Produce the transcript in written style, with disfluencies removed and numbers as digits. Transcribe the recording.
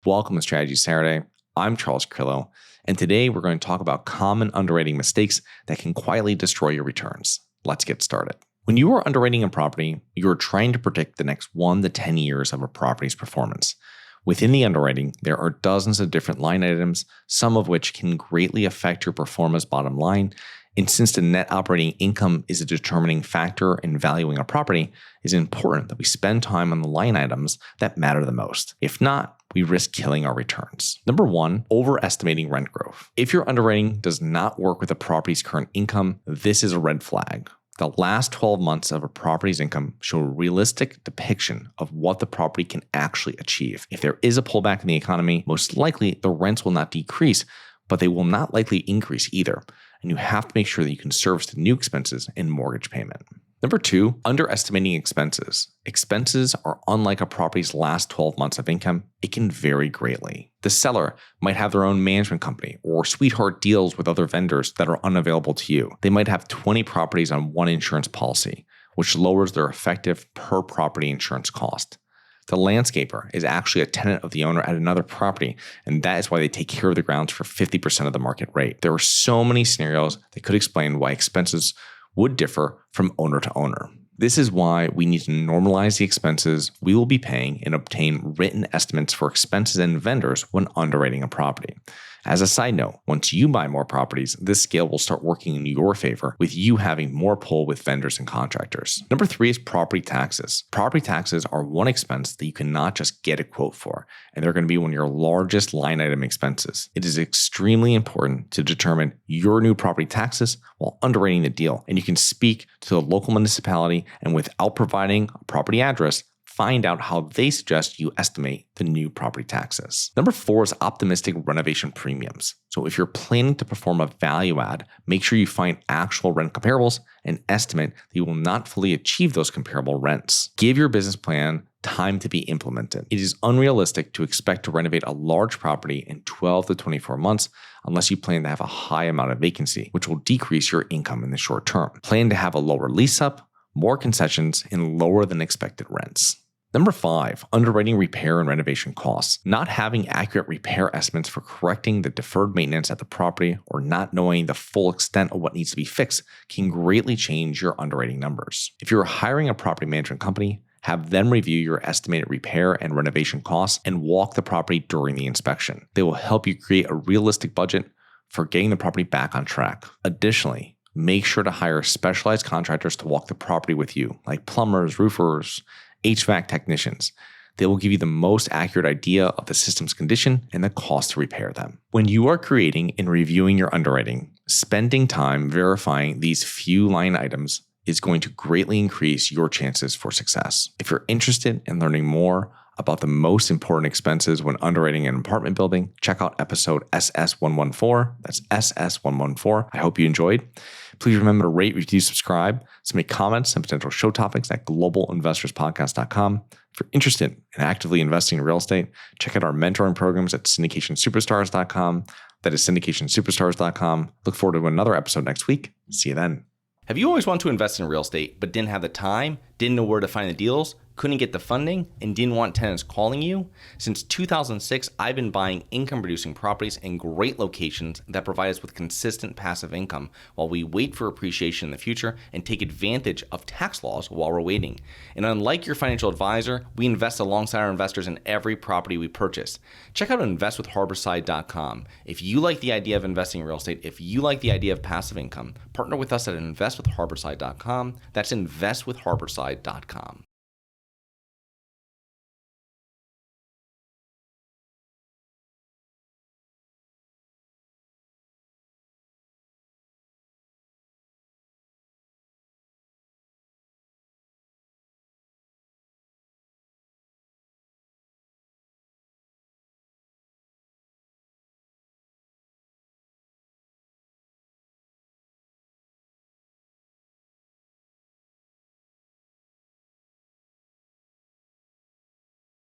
Welcome to Strategy Saturday. I'm Charles Carillo, and today we're going to talk about common underwriting mistakes that can quietly destroy your returns. Let's get started. When you are underwriting a property, you are trying to predict the next 1 to 10 years of a property's performance. Within the underwriting, there are dozens of different line items, some of which can greatly affect your performance bottom line. And since the net operating income is a determining factor in valuing a property, it is important that we spend time on the line items that matter the most. If not, we risk killing our returns. Number 1, overestimating rent growth. If your underwriting does not work with a property's current income, this is a red flag. The last 12 months of a property's income show a realistic depiction of what the property can actually achieve. If there is a pullback in the economy, most likely the rents will not decrease, but they will not likely increase either. And you have to make sure that you can service the new expenses and mortgage payment. Number 2, underestimating expenses. Expenses are unlike a property's last 12 months of income. It can vary greatly. The seller might have their own management company or sweetheart deals with other vendors that are unavailable to you. They might have 20 properties on one insurance policy, which lowers their effective per property insurance cost. The landscaper is actually a tenant of the owner at another property, and that is why they take care of the grounds for 50% of the market rate. There are so many scenarios that could explain why expenses would differ from owner to owner. This is why we need to normalize the expenses we will be paying and obtain written estimates for expenses and vendors when underwriting a property. As a side note, once you buy more properties, this scale will start working in your favor with you having more pull with vendors and contractors. Number 3 is property taxes. Property taxes are one expense that you cannot just get a quote for, and they're going to be one of your largest line item expenses. It is extremely important to determine your new property taxes while underwriting the deal, and you can speak to the local municipality and without providing a property address, find out how they suggest you estimate the new property taxes. Number 4 is optimistic renovation premiums. So if you're planning to perform a value add, make sure you find actual rent comparables and estimate that you will not fully achieve those comparable rents. Give your business plan time to be implemented. It is unrealistic to expect to renovate a large property in 12 to 24 months unless you plan to have a high amount of vacancy, which will decrease your income in the short term. Plan to have a lower lease up, more concessions, and lower than expected rents. Number 5, underwriting repair and renovation costs. Not having accurate repair estimates for correcting the deferred maintenance at the property or not knowing the full extent of what needs to be fixed can greatly change your underwriting numbers. If you're hiring a property management company, have them review your estimated repair and renovation costs and walk the property during the inspection. They will help you create a realistic budget for getting the property back on track. Additionally, make sure to hire specialized contractors to walk the property with you, like plumbers, roofers, HVAC technicians. They will give you the most accurate idea of the system's condition and the cost to repair them. When you are creating and reviewing your underwriting, spending time verifying these few line items is going to greatly increase your chances for success. If you're interested in learning more about the most important expenses when underwriting an apartment building, check out episode SS114. That's SS114. I hope you enjoyed. Please remember to rate, review, subscribe, submit comments and potential show topics at globalinvestorspodcast.com. If you're interested in actively investing in real estate, check out our mentoring programs at syndicationsuperstars.com. That is syndicationsuperstars.com. Look forward to another episode next week. See you then. Have you always wanted to invest in real estate but didn't have the time, didn't know where to find the deals, couldn't get the funding, and didn't want tenants calling you? Since 2006, I've been buying income-producing properties in great locations that provide us with consistent passive income while we wait for appreciation in the future and take advantage of tax laws while we're waiting. And unlike your financial advisor, we invest alongside our investors in every property we purchase. Check out investwithharborside.com. If you like the idea of investing in real estate, if you like the idea of passive income, partner with us at investwithharborside.com. That's investwithharborside.com.